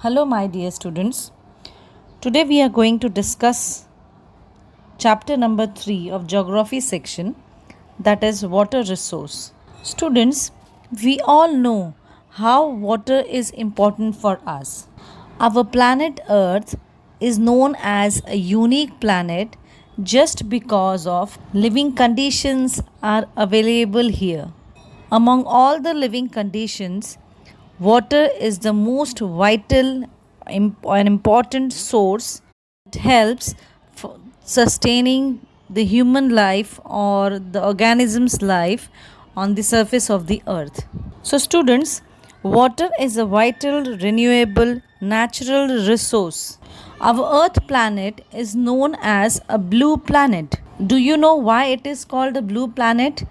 Hello, my dear students. Today we are going to discuss chapter number 3 of geography section, that is water resource. Students, we all know how water is important for us. Our planet Earth is known as a unique planet just because of living conditions are available here. Among all the living conditions, water is the most vital and important source that helps for sustaining the human life or the organism's life on the surface of the earth. So, students, water is a vital, renewable, natural resource. Our Earth planet is known as a blue planet. Do you know why it is called a blue planet?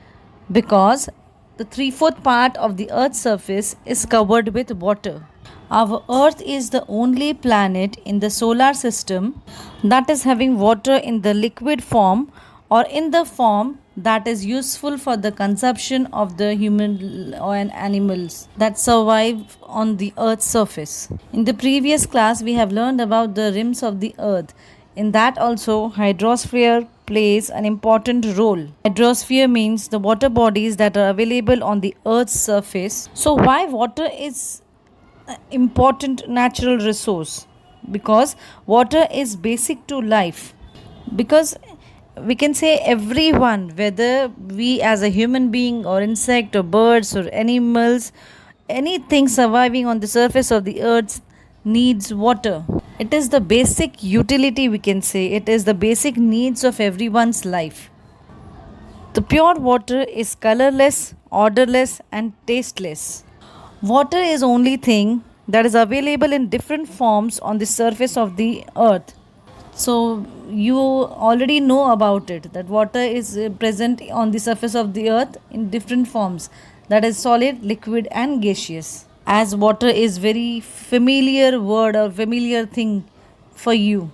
Because the three-fourth part of the Earth's surface is covered with water. Our Earth is the only planet in the solar system that is having water in the liquid form or in the form that is useful for the consumption of the human and animals that survive on the Earth's surface. In the previous class, we have learned about the rims of the Earth. In that also, hydrosphere plays an important role. Hydrosphere means the water bodies that are available on the Earth's surface. So, why water is important natural resource? Because water is basic to life. Because we can say everyone, whether we as a human being or insect or birds or animals, anything surviving on the surface of the earth needs water. It is the basic utility, we can say. It is the basic needs of everyone's life. The pure water is colorless, odorless, and tasteless. Water is only thing that is available in different forms on the surface of the earth. So you already know about it, that water is present on the surface of the earth in different forms, that is solid, liquid, and gaseous. As water is very familiar word or familiar thing for you.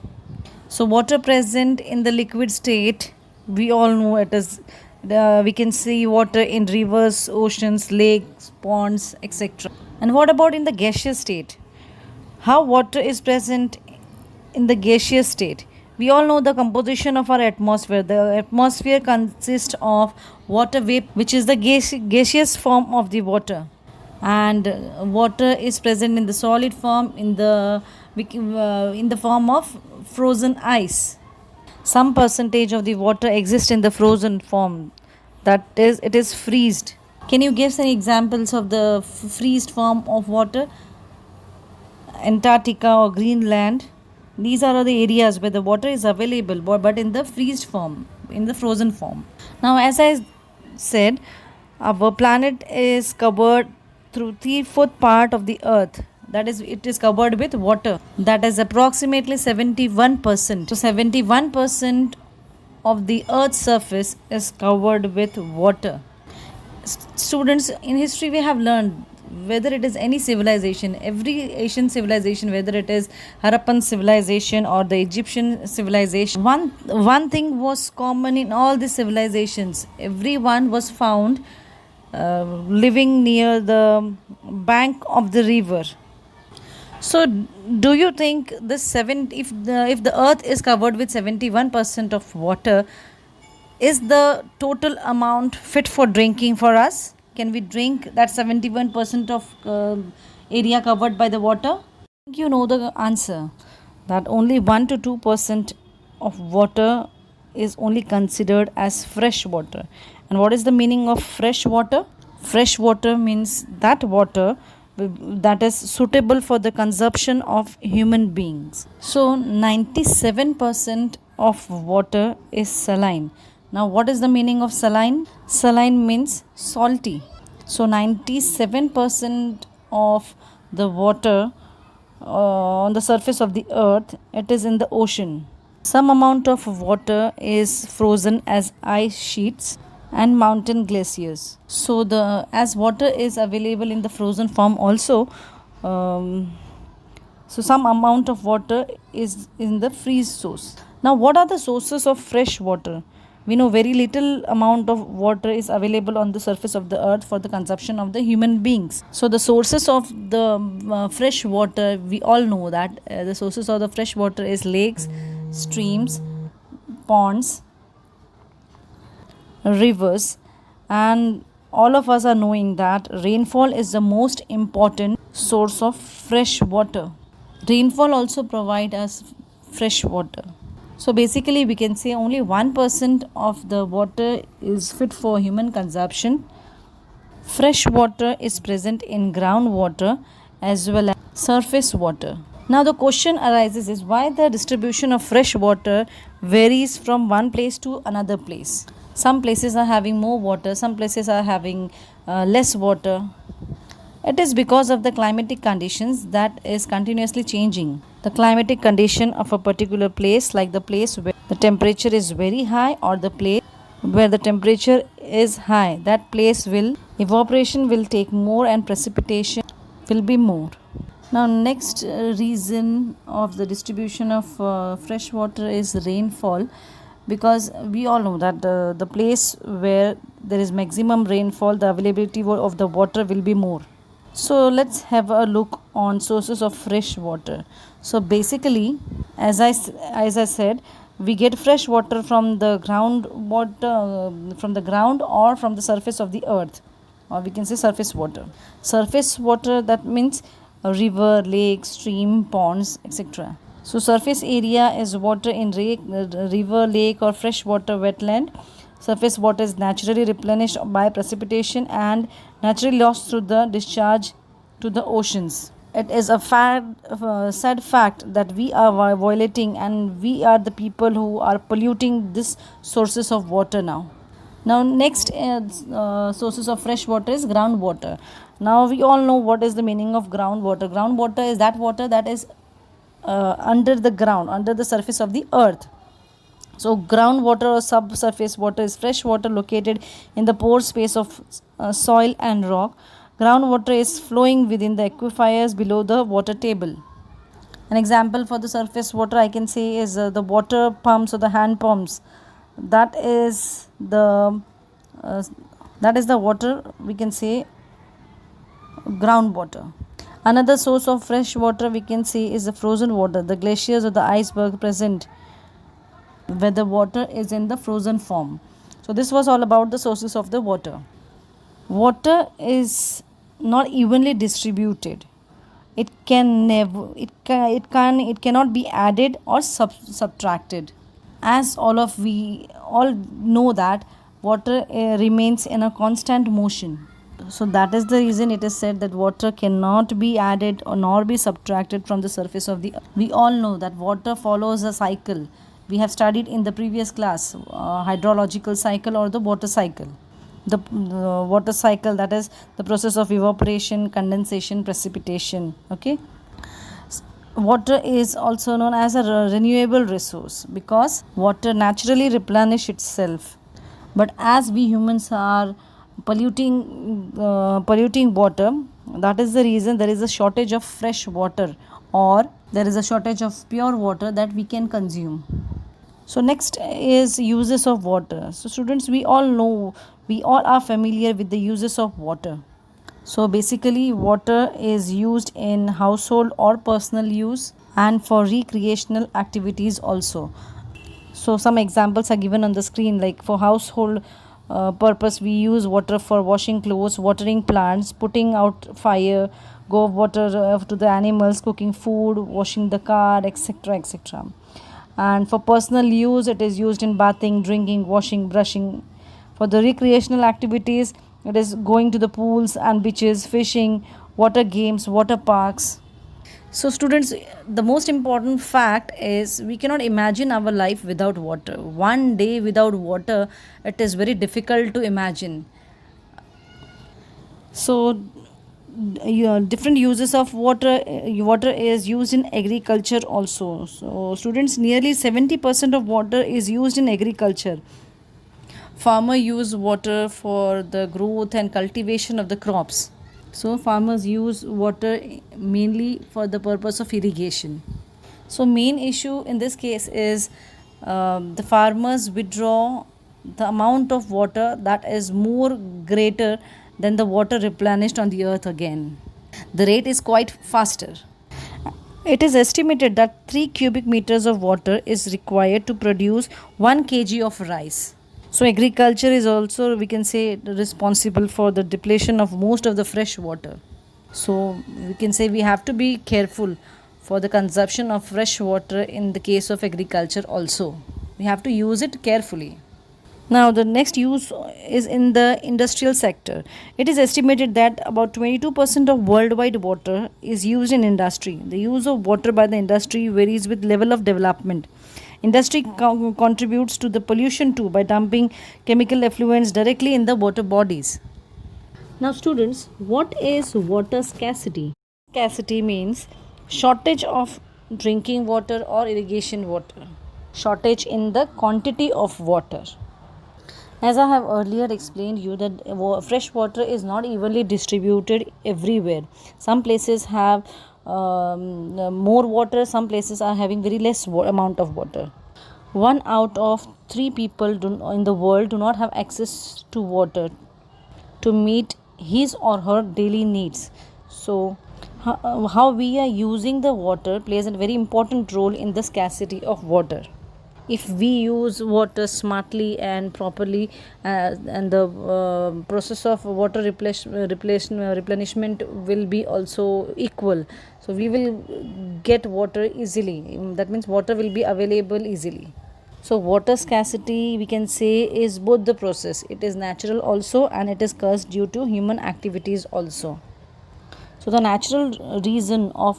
So water present in the liquid state, we all know it is. We can see water in rivers, oceans, lakes, ponds, etc. And what about in the gaseous state? How water is present in the gaseous state? We all know the composition of our atmosphere. The atmosphere consists of water vapor, which is the gaseous form of the water, and water is present in the solid form, in the form of frozen ice. Some percentage of the water exists in the frozen form, that is, it is freezed. Can you give some examples of the freezed form of water? Antarctica or Greenland, these are the areas where the water is available but in the freezed form, in the frozen form. Now, as I said, our planet is covered through three-fourth part of the earth, that is, it is covered with water, that is approximately 71%. So 71% of the earth's surface is covered with water. Students, in history we have learned, whether it is any civilization, every Asian civilization, whether it is Harappan civilization or the Egyptian civilization, one thing was common in all the civilizations. Everyone was found living near the bank of the river. So, do you think if the earth is covered with 71% of water, is the total amount fit for drinking for us? Can we drink that 71% of area covered by the water? You know the answer, that only 1 to 2% of water is only considered as fresh water. And what is the meaning of fresh water? Fresh water means that water that is suitable for the consumption of human beings. So 97% of water is saline. Now, what is the meaning of saline? Saline means salty. So 97% of the water on the surface of the earth, it is in the ocean. Some amount of water is frozen as ice sheets and mountain glaciers. So as water is available in the frozen form also, so some amount of water is in the freeze source. Now, what are the sources of fresh water? We know very little amount of water is available on the surface of the earth for the consumption of the human beings. So the sources of the fresh water, we all know that the sources of the fresh water is lakes, streams, ponds, rivers, and all of us are knowing that rainfall is the most important source of fresh water. Rainfall also provide us fresh water. So basically we can say only 1% of the water is fit for human consumption. Fresh water is present in groundwater as well as surface water. Now the question arises is why the distribution of fresh water varies from one place to another place. Some places are having more water, some places are having less water. It is because of the climatic conditions that is continuously changing. The climatic condition of a particular place, like the place where the temperature is very high or the place where the temperature is high, that place will evaporation will take more and precipitation will be more. Now next reason of the distribution of fresh water is rainfall, because we all know that the place where there is maximum rainfall, the availability of the water will be more. So let's have a look on sources of fresh water. So basically, as I said, we get fresh water from the ground water, from the ground or from the surface of the earth, or we can say surface water. Surface water, that means a river, lake, stream, ponds, etc. So surface area is water in river, lake or freshwater wetland. Surface water is naturally replenished by precipitation and naturally lost through the discharge to the oceans. It is a sad fact that we are violating, and we are the people who are polluting these sources of water now. Now next sources of fresh water is groundwater. Now we all know what is the meaning of groundwater. Groundwater is that water that is under the ground, under the surface of the earth. So groundwater or subsurface water is fresh water located in the pore space of soil and rock. Groundwater is flowing within the aquifers below the water table. An example for the surface water I can say is the water pumps or the hand pumps. That is the water we can say groundwater. Another source of fresh water we can say is the frozen water, the glaciers or the iceberg present where the water is in the frozen form. So this was all about the sources of the water. Water is not evenly distributed. It cannot be added or subtracted. As we all know that water remains in a constant motion. So that is the reason it is said that water cannot be added or nor be subtracted from the surface of the earth. We all know that water follows a cycle. We have studied in the previous class hydrological cycle or the water cycle. The water cycle, that is the process of evaporation, condensation, precipitation. Okay. Water is also known as a renewable resource because water naturally replenish itself. But as we humans are polluting water, that is the reason there is a shortage of fresh water, or there is a shortage of pure water that we can consume. So next is uses of water. So students, we all are familiar with the uses of water. So basically water is used in household or personal use and for recreational activities also. So some examples are given on the screen, like for household purpose we use water for washing clothes, watering plants, putting out fire, go water to the animals, cooking food, washing the car, etc, etc. And for personal use it is used in bathing, drinking, washing, brushing. For the recreational activities it is going to the pools and beaches, fishing, water games, water parks. So students, the most important fact is we cannot imagine our life without water. One day without water, it is very difficult to imagine. So different uses of water. Water is used in agriculture also. So students, nearly 70% of water is used in agriculture. Farmer use water for the growth and cultivation of the crops. So farmers use water mainly for the purpose of irrigation. So main issue in this case is the farmers withdraw the amount of water that is more greater than the water replenished on the earth again. The rate is quite faster. It is estimated that 3 cubic meters of water is required to produce 1 kg of rice. So, agriculture is also, we can say, responsible for the depletion of most of the fresh water. So, we can say we have to be careful for the consumption of fresh water in the case of agriculture also. We have to use it carefully. Now, the next use is in the industrial sector. It is estimated that about 22% of worldwide water is used in industry. The use of water by the industry varies with level of development. Industry contributes to the pollution too by dumping chemical effluents directly in the water bodies. Now, students, what is water scarcity? Scarcity means shortage of drinking water or irrigation water. Shortage in the quantity of water. As I have earlier explained you that fresh water is not evenly distributed everywhere. Some places have more water, some places are having very less amount of water. 1 out of 3 people in the world do not have access to water to meet his or her daily needs. So, how we are using the water plays a very important role in the scarcity of water. If we use water smartly and properly, and the process of water replenishment will be also equal, so we will get water easily. That means water will be available easily. So water scarcity, we can say, is both the process. It is natural also and it is caused due to human activities also. So the natural reason of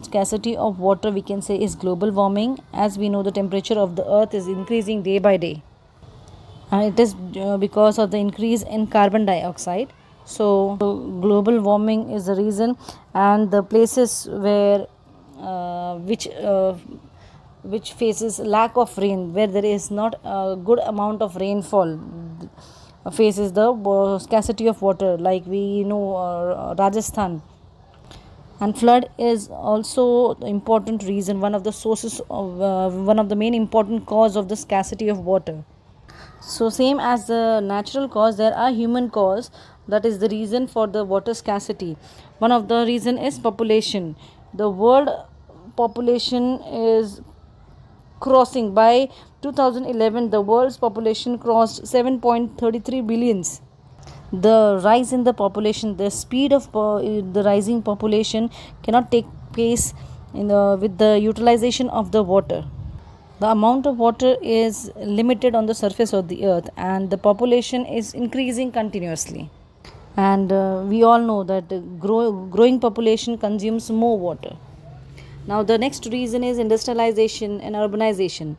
scarcity of water, we can say, is global warming. As we know, the temperature of the earth is increasing day by day, and it is because of the increase in carbon dioxide. So global warming is the reason, and the places where which faces lack of rain, where there is not a good amount of rainfall, faces the scarcity of water, like we know Rajasthan. And flood is also the important reason, one of the sources of one of the main important cause of the scarcity of water. So same as the natural cause, there are human cause that is the reason for the water scarcity. One of the reason is population. The world population is crossing, by 2011 the world's population crossed 7.33 billions. The rise in the population, the speed of the rising population cannot take place with the utilization of the water. The amount of water is limited on the surface of the earth, and the population is increasing continuously. And we all know that the growing population consumes more water. Now, the next reason is industrialization and urbanization.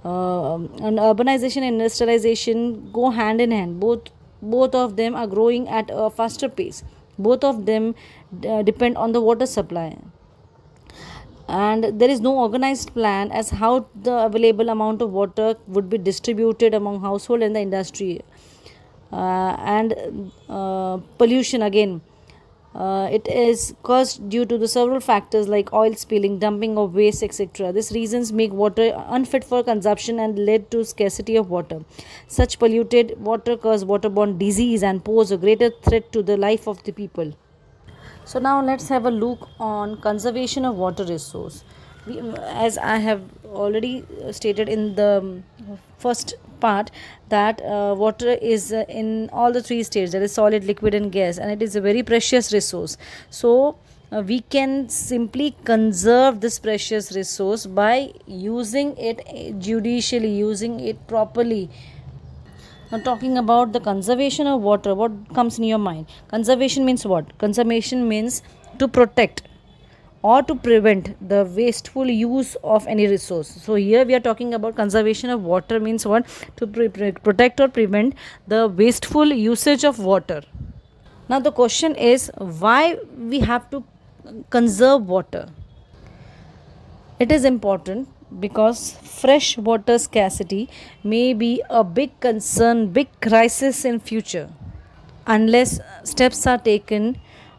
And urbanization and industrialization go hand in hand. Both of them are growing at a faster pace. Both of them depend on the water supply, and there is no organized plan as how the available amount of water would be distributed among household and the industry. And pollution again, it is caused due to the several factors like oil spilling, dumping of waste, etc. These reasons make water unfit for consumption and led to scarcity of water. Such polluted water cause waterborne disease and pose a greater threat to the life of the people. So now let's have a look on conservation of water resource. As I have already stated in the first part, that water is in all the three states, that is solid, liquid and gas, and it is a very precious resource. So we can simply conserve this precious resource by using it judicially, using it properly. Now, talking about the conservation of water, what comes in your mind? Conservation means what? Conservation means to protect or to prevent the wasteful use of any resource. So here we are talking about conservation of water means what? To protect or prevent the wasteful usage of water. Now the question is, why we have to conserve water? It is important because fresh water scarcity may be a big concern, big crisis in future, unless steps are taken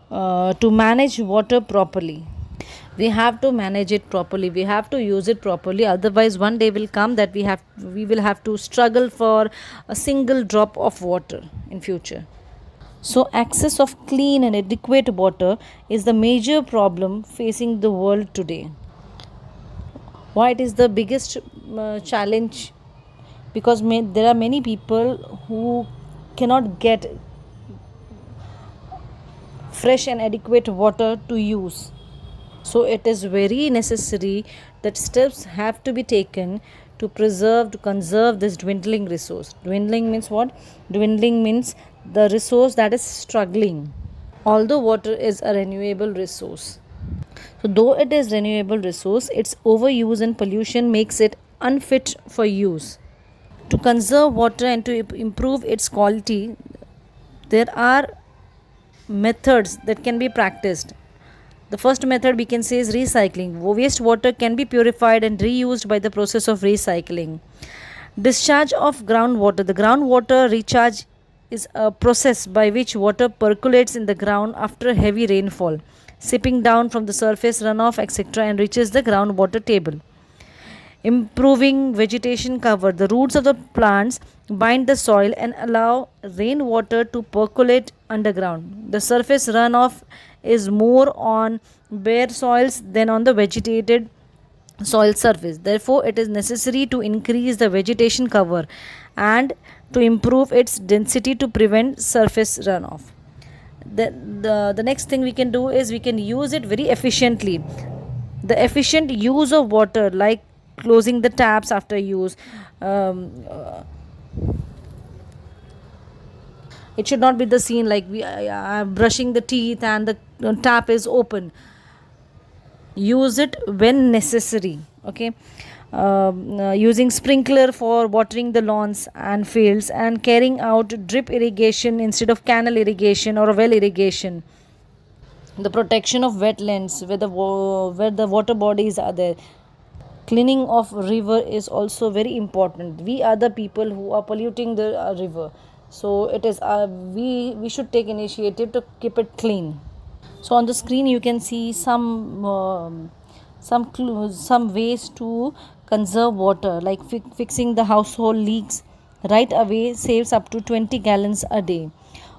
to manage water properly. We have to manage it properly, we have to use it properly, otherwise one day will come that we will have to struggle for a single drop of water in future. So access of clean and adequate water is the major problem facing the world today. Why it is the biggest challenge? Because there are many people who cannot get fresh and adequate water to use. So it is very necessary that steps have to be taken to preserve, to conserve this dwindling resource. Dwindling means what? Dwindling means the resource that is struggling. Although water is a renewable resource, so though it is renewable resource, its overuse and pollution makes it unfit for use. To conserve water and to improve its quality, there are methods that can be practiced. The first method we can say is recycling. Wastewater can be purified and reused by the process of recycling. Discharge of groundwater. The groundwater recharge is a process by which water percolates in the ground after heavy rainfall, seeping down from the surface runoff, etc., and reaches the groundwater table. Improving vegetation cover. The roots of the plants bind the soil and allow rainwater to percolate underground. The surface runoff is more on bare soils than on the vegetated soil surface. Therefore, it is necessary to increase the vegetation cover and to improve its density to prevent surface runoff. The next thing we can do is we can use it very efficiently. The efficient use of water, like closing the taps after use, it should not be the scene like we are brushing the teeth and the tap is open. Use it when necessary. Okay. Using sprinkler for watering the lawns and fields, and carrying out drip irrigation instead of canal irrigation or well irrigation. The protection of wetlands where the water bodies are there. Cleaning of river is also very important. We are the people who are polluting the river, so it is we should take initiative to keep it clean. So on the screen you can see some ways to conserve water, like fixing the household leaks right away saves up to 20 gallons a day.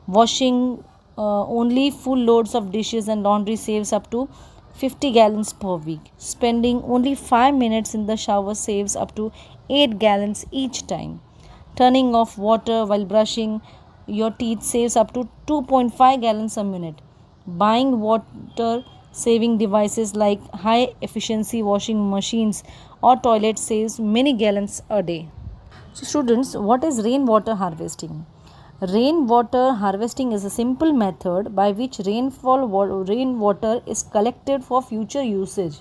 Washing only full loads of dishes and laundry saves up to 50 gallons per week. Spending only 5 minutes in the shower saves up to 8 gallons each time. Turning off water while brushing your teeth saves up to 2.5 gallons a minute. Buying water saving devices like high efficiency washing machines or toilets saves many gallons a day. So students, what is rainwater harvesting? Rainwater harvesting is a simple method by which rainwater is collected for future usage.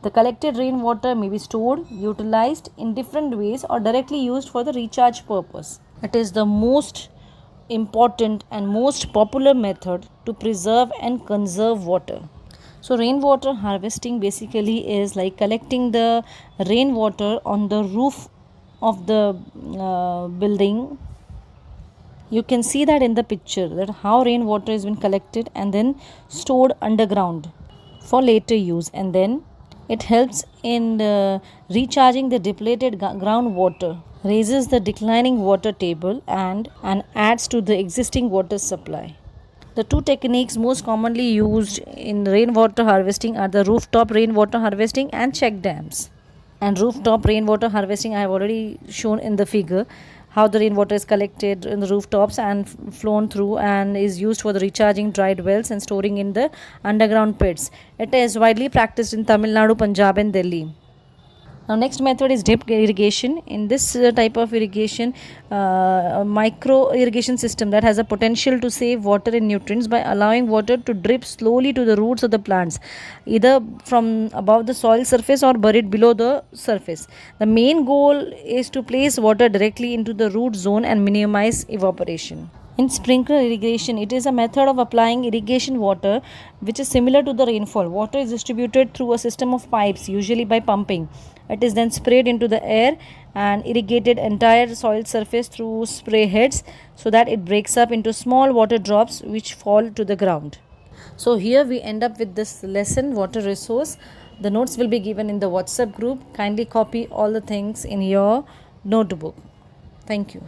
The collected rainwater may be stored, utilized in different ways, or directly used for the recharge purpose. It is the most important and most popular method to preserve and conserve water. So rainwater harvesting basically is like collecting the rainwater on the roof of the building. You can see that in the picture, that how rainwater has been collected and then stored underground for later use, and then it helps in recharging the depleted groundwater, raises the declining water table, and adds to the existing water supply. The two techniques most commonly used in rainwater harvesting are the rooftop rainwater harvesting and check dams. And rooftop rainwater harvesting, I have already shown in the figure how the rainwater is collected in the rooftops and flown through and is used for the recharging dried wells and storing in the underground pits. It is widely practiced in Tamil Nadu, Punjab and Delhi. Now next method is drip irrigation. In this type of irrigation, a micro irrigation system that has a potential to save water and nutrients by allowing water to drip slowly to the roots of the plants, either from above the soil surface or buried below the surface. The main goal is to place water directly into the root zone and minimize evaporation. In sprinkler irrigation, it is a method of applying irrigation water which is similar to the rainfall. Water is distributed through a system of pipes, usually by pumping. It is then sprayed into the air and irrigated entire soil surface through spray heads so that it breaks up into small water drops which fall to the ground. So here we end up with this lesson, water resource. The notes will be given in the WhatsApp group. Kindly copy all the things in your notebook. Thank you.